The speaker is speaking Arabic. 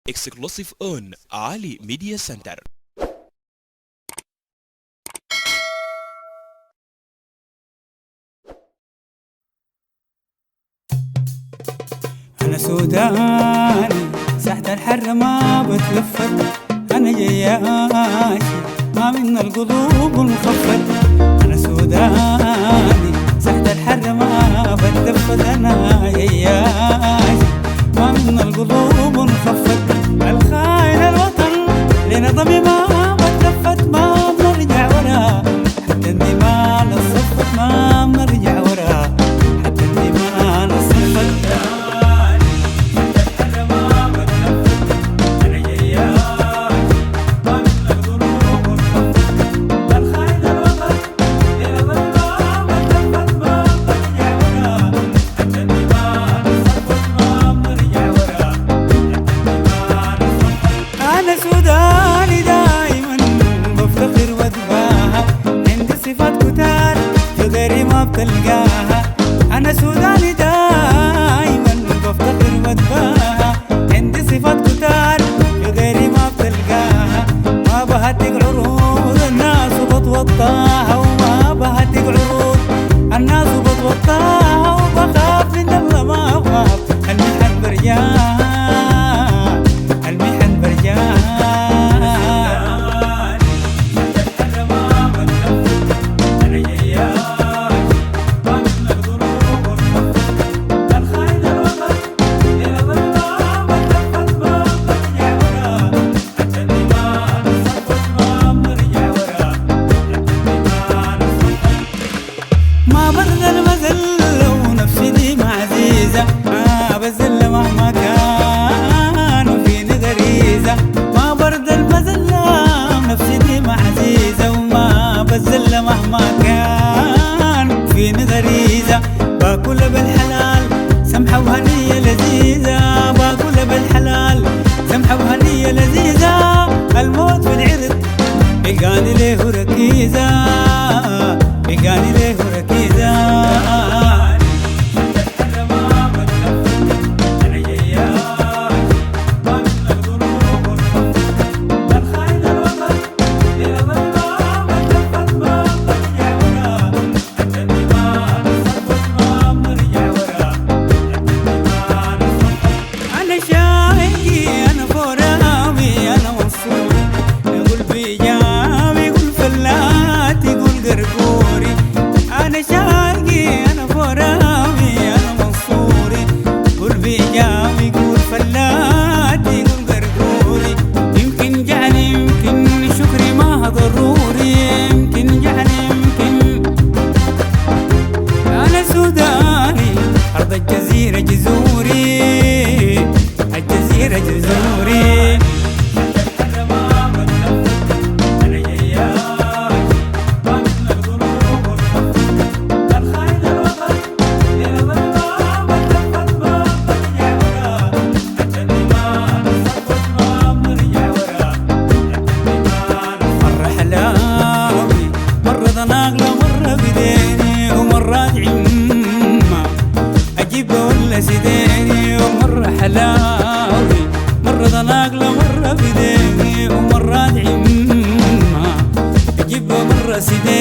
Exclusive on Ali Media Center. أنا سوداني ساحة الحر ما بتلفت، أنا جياشي ما من القلوب المخفت. أنا سوداني ساحة الحر ما بتلفت، أنا جياشي ما من القلوب المخفت. الخاين الوطن لنا ضمي ما بتلفت، ما بنرجع ورا حتى الدماء نصفت، ما بنرجع ورا حتى الدماء نصفت. سوداني دايما بفتخر واتباهى، عندي صفات كتار في غيري ما بتلقاها. أنا سوداني دايما بفتخر واتباهى، عندي صفات كتار في غيري ما بتلقاها. ما بهتك عروض الناس وبتوطاها، وما بهتك عروض الناس وبتوطاها، وبخاف من الله ما بخاف المحن برجاها، المحن برجاها. ما برد المزل ونفسي دي معزيزة، ما بزل مهما كان وفيني غريزة. ما برد المزل ونفسي دي معزيزة، وما بزل مهما كان فيني غريزة. باكل بالحلال سمحة وهنية لذيذة، باكل بالحلال سمحة وهنية لذيذة. الموت في العرض يلقاني ليه ركيزة، يلقاني ليه ركيزة. الجزيرة جزوري، الجزيرة جزوري. مرة حلاوي مرة ضناقلة مرة بديني، ومرة عمة أجيب ولا سيديني. ومرة حلاوي مرة ضناقلة مرة بديني، ومرة عمة أجيب مرة سيديني.